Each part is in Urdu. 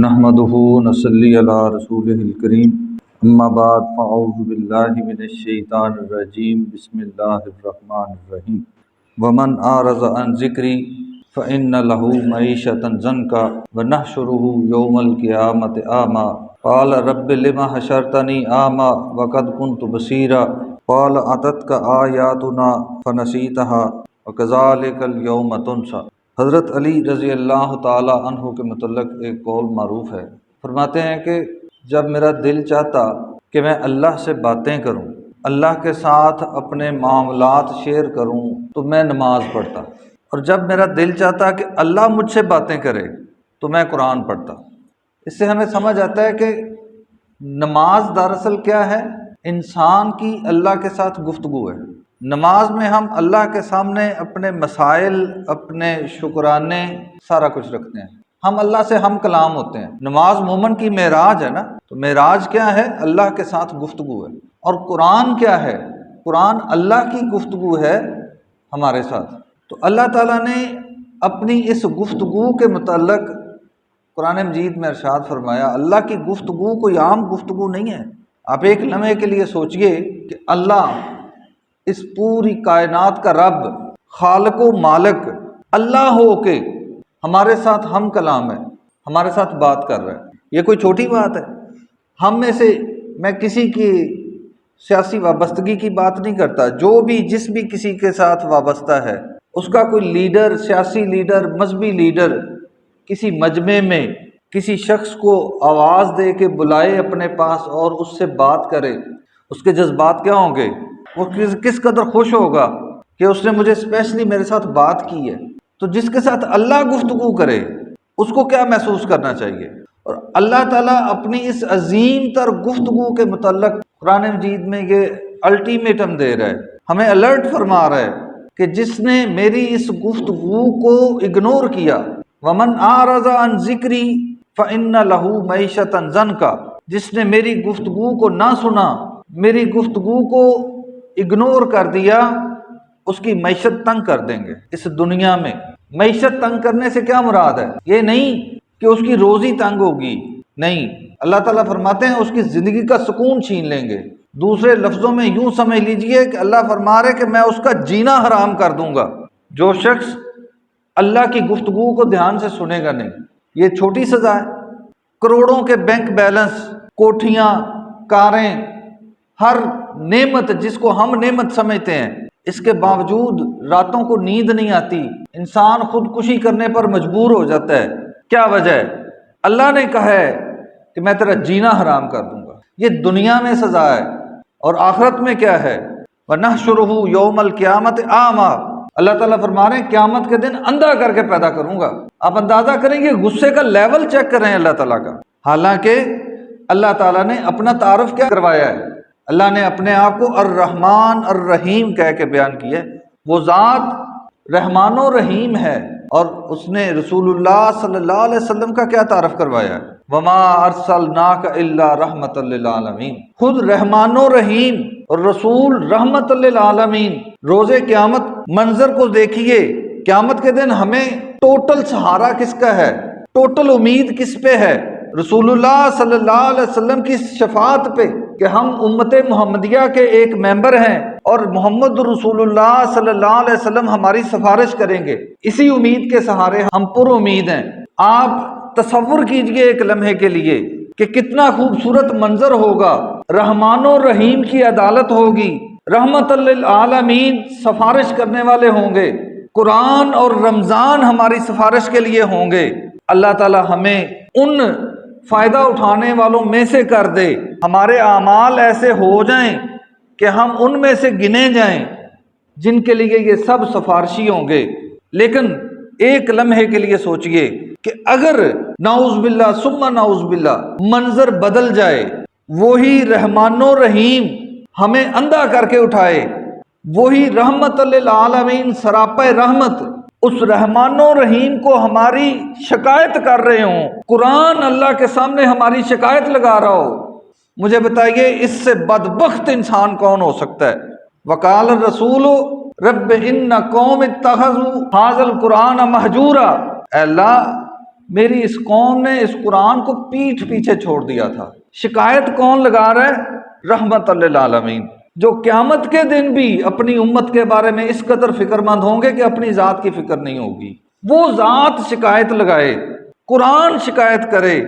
نحمدہ نصلی علی رسولہ الکریم اما بعد فاعوذ باللہ من الشیطان الرجیم بسم اللہ الرحمن الرحیم ومن اعرض عن ذکری فإن له معیشة ضنکا ونحشره یوم القیامۃ اعمی قال رب لم حشرتنی اعمی وقد كنت بصیرا قال اتتک آیاتنا فنسیتها وکذالک اليوم تنسی۔ حضرت علی رضی اللہ تعالی عنہ کے متعلق ایک قول معروف ہے، فرماتے ہیں کہ جب میرا دل چاہتا کہ میں اللہ سے باتیں کروں، اللہ کے ساتھ اپنے معاملات شیئر کروں تو میں نماز پڑھتا، اور جب میرا دل چاہتا کہ اللہ مجھ سے باتیں کرے تو میں قرآن پڑھتا۔ اس سے ہمیں سمجھ آتا ہے کہ نماز دراصل کیا ہے؟ انسان کی اللہ کے ساتھ گفتگو ہے۔ نماز میں ہم اللہ کے سامنے اپنے مسائل، اپنے شکرانے، سارا کچھ رکھتے ہیں، ہم اللہ سے ہم کلام ہوتے ہیں۔ نماز مومن کی معراج ہے نا، تو معراج کیا ہے؟ اللہ کے ساتھ گفتگو ہے۔ اور قرآن کیا ہے؟ قرآن اللہ کی گفتگو ہے ہمارے ساتھ۔ تو اللہ تعالیٰ نے اپنی اس گفتگو کے متعلق قرآن مجید میں ارشاد فرمایا، اللہ کی گفتگو کوئی عام گفتگو نہیں ہے۔ آپ ایک لمحے کے لیے سوچئے کہ اللہ اس پوری کائنات کا رب، خالق و مالک اللہ ہو کے ہمارے ساتھ ہم کلام ہے، ہمارے ساتھ بات کر رہا ہے۔ یہ کوئی چھوٹی بات ہے؟ ہم میں سے میں کسی کی سیاسی وابستگی کی بات نہیں کرتا، جس بھی کسی کے ساتھ وابستہ ہے، اس کا کوئی لیڈر، سیاسی لیڈر، مذہبی لیڈر کسی مجمع میں کسی شخص کو آواز دے کے بلائے اپنے پاس اور اس سے بات کرے، اس کے جذبات کیا ہوں گے؟ وہ کس قدر خوش ہوگا کہ اس نے مجھے اسپیشلی میرے ساتھ بات کی ہے۔ تو جس کے ساتھ اللہ گفتگو کرے اس کو کیا محسوس کرنا چاہیے؟ اور اللہ تعالیٰ اپنی اس عظیم تر گفتگو کے متعلق قرآن مجید میں یہ الٹیمیٹم دے رہا ہے، ہمیں الرٹ فرما رہا ہے کہ جس نے میری اس گفتگو کو اگنور کیا، ومن اعرض عن ذکری فإن له معیشة ضنکا، جس نے میری گفتگو کو نہ سنا، میری گفتگو کو اگنور کر دیا، اس کی معیشت تنگ کر دیں گے اس دنیا میں۔ معیشت تنگ کرنے سے کیا مراد ہے؟ یہ نہیں کہ اس کی روزی تنگ ہوگی، نہیں، اللہ تعالیٰ فرماتے ہیں اس کی زندگی کا سکون چھین لیں گے۔ دوسرے لفظوں میں یوں سمجھ لیجئے کہ اللہ فرما رہے کہ میں اس کا جینا حرام کر دوں گا۔ جو شخص اللہ کی گفتگو کو دھیان سے سنے گا نہیں، یہ چھوٹی سزا ہے۔ کروڑوں کے بینک بیلنس، کوٹھیاں، کاریں، ہر نعمت جس کو ہم نعمت سمجھتے ہیں، اس کے باوجود راتوں کو نیند نہیں آتی، انسان خودکشی کرنے پر مجبور ہو جاتا ہے۔ کیا وجہ ہے؟ اللہ نے کہا ہے کہ میں تیرا جینا حرام کر دوں گا۔ یہ دنیا میں سزا ہے، اور آخرت میں کیا ہے؟ وَنَحْشُرُهُ يَوْمَ الْقِيَامَةِ أَعْمَىٰ، اللہ تعالیٰ فرما رہے ہیں قیامت کے دن اندھا کر کے پیدا کروں گا۔ آپ اندازہ کریں گے، غصے کا لیول چیک کریں اللہ تعالیٰ کا۔ حالانکہ اللہ تعالیٰ نے اپنا تعارف کیا کروایا ہے؟ اللہ نے اپنے آپ کو الرحمن الرحیم کہہ کے بیان کیا ہے۔ وہ ذات رحمان و رحیم ہے، اور اس نے رسول اللہ صلی اللہ علیہ وسلم کا کیا تعارف کروایا ہے؟ وما ارسلناک الا رحمۃ للعالمین، خود رحمان و رحیم اور رسول رحمت للعالمین۔ روز قیامت منظر کو دیکھیے، قیامت کے دن ہمیں ٹوٹل سہارا کس کا ہے؟ ٹوٹل امید کس پہ ہے؟ رسول اللہ صلی اللہ علیہ وسلم کی شفاعت پہ، کہ ہم امت محمدیہ کے ایک ممبر ہیں اور محمد رسول اللہ صلی اللہ علیہ وسلم ہماری سفارش کریں گے۔ اسی امید کے سہارے ہم پر امید ہیں۔ آپ تصور کیجئے ایک لمحے کے لیے کہ کتنا خوبصورت منظر ہوگا، رحمان و رحیم کی عدالت ہوگی، رحمت للعالمین سفارش کرنے والے ہوں گے، قرآن اور رمضان ہماری سفارش کے لیے ہوں گے۔ اللہ تعالی ہمیں ان فائدہ اٹھانے والوں میں سے کر دے، ہمارے اعمال ایسے ہو جائیں کہ ہم ان میں سے گنے جائیں جن کے لیے یہ سب سفارشی ہوں گے۔ لیکن ایک لمحے کے لیے سوچئے کہ اگر نعوذ باللہ ثم نعوذ باللہ منظر بدل جائے، وہی رحمان و رحیم ہمیں اندھا کر کے اٹھائے، وہی رحمت للعالمین سراپے رحمت اس رحمان و رحیم کو ہماری شکایت کر رہے ہوں، قرآن اللہ کے سامنے ہماری شکایت لگا رہا ہو، مجھے بتائیے اس سے بدبخت انسان کون ہو سکتا ہے؟ وقال الرسول رب ان قوم اتخذوا ھذا القرآن مہجورا، اے اللہ میری اس قوم نے اس قرآن کو پیٹھ پیچھے چھوڑ دیا تھا۔ شکایت کون لگا رہا ہے؟ رحمت للعالمین، جو قیامت کے دن بھی اپنی امت کے بارے میں اس قدر فکر مند ہوں گے کہ اپنی ذات کی فکر نہیں ہوگی۔ وہ ذات شکایت لگائے، قرآن شکایت کرے۔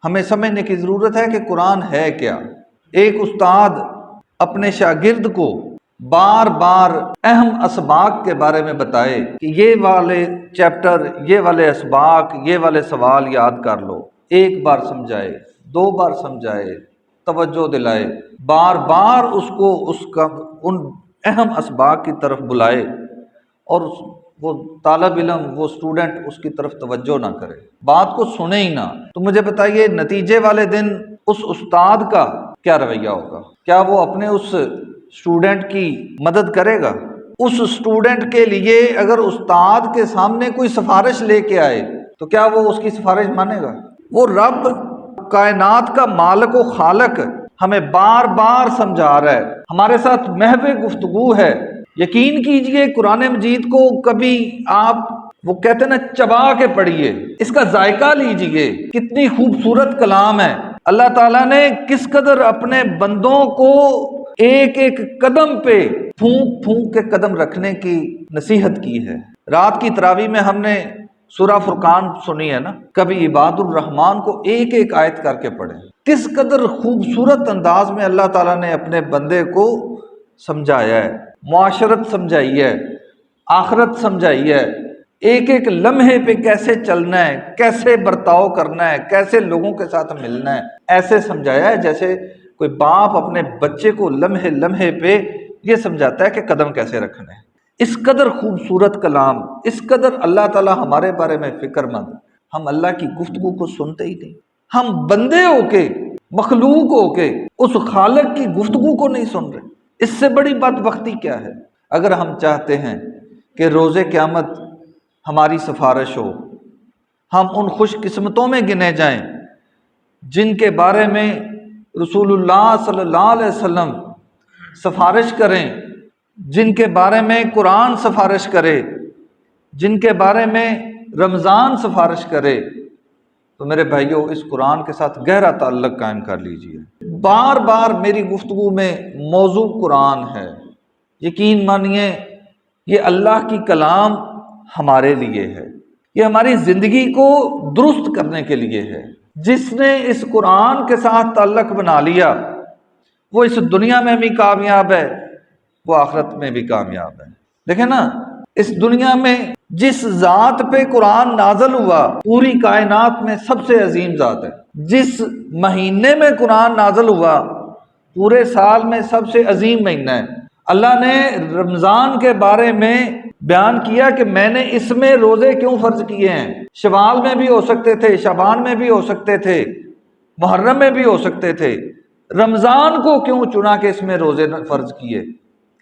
ہمیں سمجھنے کی ضرورت ہے کہ قرآن ہے کیا۔ ایک استاد اپنے شاگرد کو بار بار اہم اسباق کے بارے میں بتائے کہ یہ والے چیپٹر، یہ والے اسباق، یہ والے سوال یاد کر لو، ایک بار سمجھائے، 2 بار سمجھائے، توجہ دلائے، بار بار اس کو ان اہم اسباق کی طرف بلائے، اور وہ طالب علم، وہ اسٹوڈنٹ اس کی طرف توجہ نہ کرے، بات کو سنے ہی نہ، تو مجھے بتائیے نتیجے والے دن اس استاد کا کیا رویہ ہوگا؟ کیا وہ اپنے اس اسٹوڈنٹ کی مدد کرے گا؟ اس اسٹوڈنٹ کے لیے اگر استاد کے سامنے کوئی سفارش لے کے آئے تو کیا وہ اس کی سفارش مانے گا؟ وہ رب کائنات کا مالک و خالق ہمیں بار بار سمجھا رہا ہے، ہمارے ساتھ محو گفتگو ہے۔ یقین کیجئے قرآن مجید کو کبھی آپ، وہ کہتے ہیں نا، چبا کے پڑھیے، اس کا ذائقہ لیجئے، کتنی خوبصورت کلام ہے۔ اللہ تعالیٰ نے کس قدر اپنے بندوں کو ایک ایک قدم پہ پھونک پھونک کے قدم رکھنے کی نصیحت کی ہے۔ رات کی تراویح میں ہم نے سورہ فرقان سنی ہے نا، کبھی عباد الرحمن کو ایک ایک آیت کر کے پڑھیں۔ کس قدر خوبصورت انداز میں اللہ تعالیٰ نے اپنے بندے کو سمجھایا ہے، معاشرت سمجھائی ہے، آخرت سمجھائی ہے، ایک ایک لمحے پہ کیسے چلنا ہے، کیسے برتاؤ کرنا ہے، کیسے لوگوں کے ساتھ ملنا ہے، ایسے سمجھایا ہے جیسے کوئی باپ اپنے بچے کو لمحے لمحے پہ یہ سمجھاتا ہے کہ قدم کیسے رکھنا ہے۔ اس قدر خوبصورت کلام، اس قدر اللہ تعالیٰ ہمارے بارے میں فکر مند، ہم اللہ کی گفتگو کو سنتے ہی نہیں۔ ہم بندے ہو کے، مخلوق ہو کے اس خالق کی گفتگو کو نہیں سن رہے۔ اس سے بڑی بدبختی کیا ہے؟ اگر ہم چاہتے ہیں کہ روز قیامت ہماری سفارش ہو، ہم ان خوش قسمتوں میں گنے جائیں جن کے بارے میں رسول اللہ صلی اللہ علیہ وسلم سفارش کریں، جن کے بارے میں قرآن سفارش کرے، جن کے بارے میں رمضان سفارش کرے، تو میرے بھائیوں اس قرآن کے ساتھ گہرا تعلق قائم کر لیجئے۔ بار بار میری گفتگو میں موضوع قرآن ہے۔ یقین مانیے یہ اللہ کی کلام ہمارے لیے ہے، یہ ہماری زندگی کو درست کرنے کے لیے ہے۔ جس نے اس قرآن کے ساتھ تعلق بنا لیا وہ اس دنیا میں بھی کامیاب ہے، وہ آخرت میں بھی کامیاب ہے۔ دیکھیں نا، اس دنیا میں جس ذات پہ قرآن نازل ہوا پوری کائنات میں سب سے عظیم ذات ہے۔ جس مہینے میں قرآن نازل ہوا پورے سال میں سب سے عظیم مہینہ ہے۔ اللہ نے رمضان کے بارے میں بیان کیا کہ میں نے اس میں روزے کیوں فرض کیے ہیں۔ شوال میں بھی ہو سکتے تھے، شعبان میں بھی ہو سکتے تھے، محرم میں بھی ہو سکتے تھے، رمضان کو کیوں چنا کہ اس میں روزے فرض کیے؟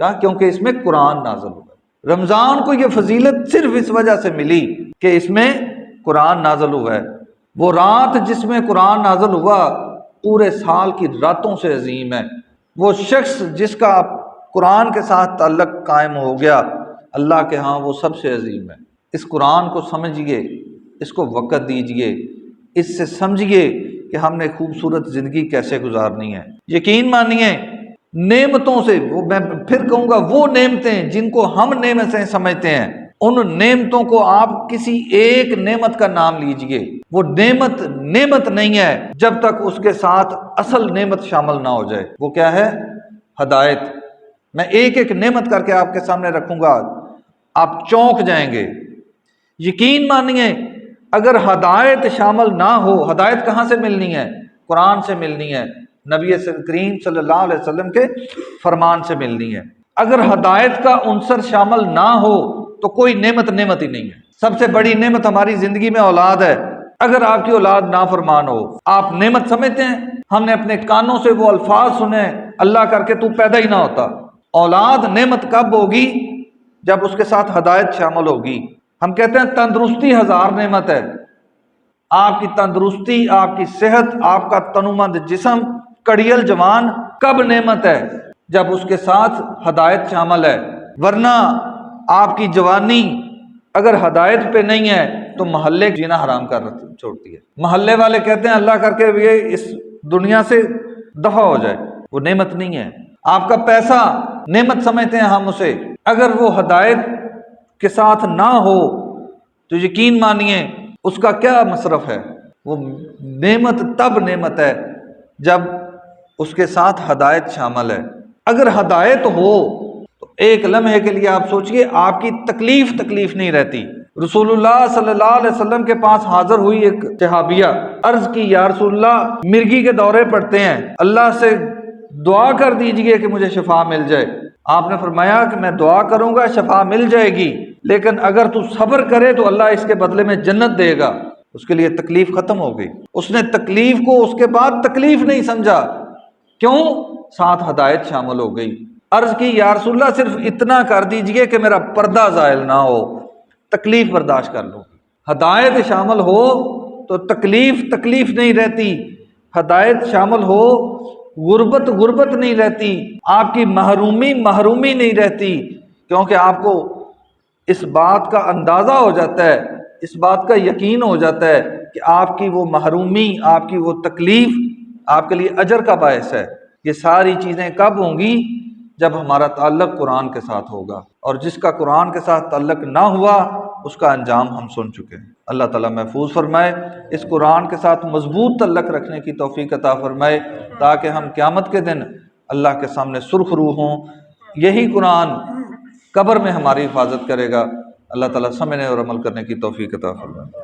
کہا کیونکہ اس میں قرآن نازل ہوا۔ رمضان کو یہ فضیلت صرف اس وجہ سے ملی کہ اس میں قرآن نازل ہوا ہے۔ وہ رات جس میں قرآن نازل ہوا پورے سال کی راتوں سے عظیم ہے۔ وہ شخص جس کا قرآن کے ساتھ تعلق قائم ہو گیا اللہ کے ہاں وہ سب سے عظیم ہے۔ اس قرآن کو سمجھیے، اس کو وقت دیجئے، اس سے سمجھیے کہ ہم نے خوبصورت زندگی کیسے گزارنی ہے۔ یقین مانیے نعمتوں سے، وہ میں پھر کہوں گا، وہ نعمتیں جن کو ہم نعمتیں سمجھتے ہیں، ان نعمتوں کو آپ کسی ایک نعمت کا نام لیجئے، وہ نعمت نہیں ہے جب تک اس کے ساتھ اصل نعمت شامل نہ ہو جائے۔ وہ کیا ہے؟ ہدایت۔ میں ایک ایک نعمت کر کے آپ کے سامنے رکھوں گا، آپ چونک جائیں گے۔ یقین مانیے اگر ہدایت شامل نہ ہو، ہدایت کہاں سے ملنی ہے؟ قرآن سے ملنی ہے، نبی کریم صلی اللہ علیہ وسلم کے فرمان سے ملنی ہے۔ اگر ہدایت کا عنصر شامل نہ ہو تو کوئی نعمت ہی نہیں ہے۔ سب سے بڑی نعمت ہماری زندگی میں اولاد ہے۔ اگر آپ کی اولاد نافرمان ہو، آپ نعمت سمجھتے ہیں؟ ہم نے اپنے کانوں سے وہ الفاظ سنے، اللہ کر کے تو پیدا ہی نہ ہوتا۔ اولاد نعمت کب ہوگی؟ جب اس کے ساتھ ہدایت شامل ہوگی۔ ہم کہتے ہیں تندرستی 1000 نعمت ہے۔ آپ کی تندرستی، آپ کی صحت، آپ کا تنومند جسم، کڑیل جوان کب نعمت ہے؟ جب اس کے ساتھ ہدایت شامل ہے۔ ورنہ آپ کی جوانی اگر ہدایت پہ نہیں ہے تو محلے جینا حرام کر چھوڑتی ہے۔ محلے والے کہتے ہیں اللہ کر کے یہ اس دنیا سے دفع ہو جائے، وہ نعمت نہیں ہے۔ آپ کا پیسہ نعمت سمجھتے ہیں ہم اسے، اگر وہ ہدایت کے ساتھ نہ ہو تو یقین مانیے اس کا کیا مصرف ہے۔ وہ نعمت تب نعمت ہے جب اس کے ساتھ ہدایت شامل ہے۔ اگر ہدایت ہو تو ایک لمحے کے لیے آپ سوچئے آپ کی تکلیف نہیں رہتی۔ رسول اللہ صلی اللہ علیہ وسلم کے پاس حاضر ہوئی ایک صحابیہ، عرض کی یا رسول اللہ مرگی کے دورے پڑتے ہیں، اللہ سے دعا کر دیجئے کہ مجھے شفا مل جائے۔ آپ نے فرمایا کہ میں دعا کروں گا شفا مل جائے گی، لیکن اگر تو صبر کرے تو اللہ اس کے بدلے میں جنت دے گا۔ اس کے لیے تکلیف ختم ہو گئی، اس نے تکلیف کو اس کے بعد تکلیف نہیں سمجھا، کیوں؟ ساتھ ہدایت شامل ہو گئی۔ عرض کی یا رسول اللہ صرف اتنا کر دیجئے کہ میرا پردہ زائل نہ ہو، تکلیف برداشت کر لو۔ ہدایت شامل ہو تو تکلیف نہیں رہتی، ہدایت شامل ہو غربت نہیں رہتی، آپ کی محرومی نہیں رہتی، کیونکہ آپ کو اس بات کا اندازہ ہو جاتا ہے، اس بات کا یقین ہو جاتا ہے کہ آپ کی وہ محرومی، آپ کی وہ تکلیف آپ کے لیے اجر کا باعث ہے۔ یہ ساری چیزیں کب ہوں گی؟ جب ہمارا تعلق قرآن کے ساتھ ہوگا، اور جس کا قرآن کے ساتھ تعلق نہ ہوا اس کا انجام ہم سن چکے ہیں۔ اللہ تعالیٰ محفوظ فرمائے، اس قرآن کے ساتھ مضبوط تعلق رکھنے کی توفیق عطا فرمائے، تاکہ ہم قیامت کے دن اللہ کے سامنے سرخ روح ہوں۔ یہی قرآن قبر میں ہماری حفاظت کرے گا۔ اللہ تعالیٰ سمجھنے اور عمل کرنے کی توفیق عطا فرمائے۔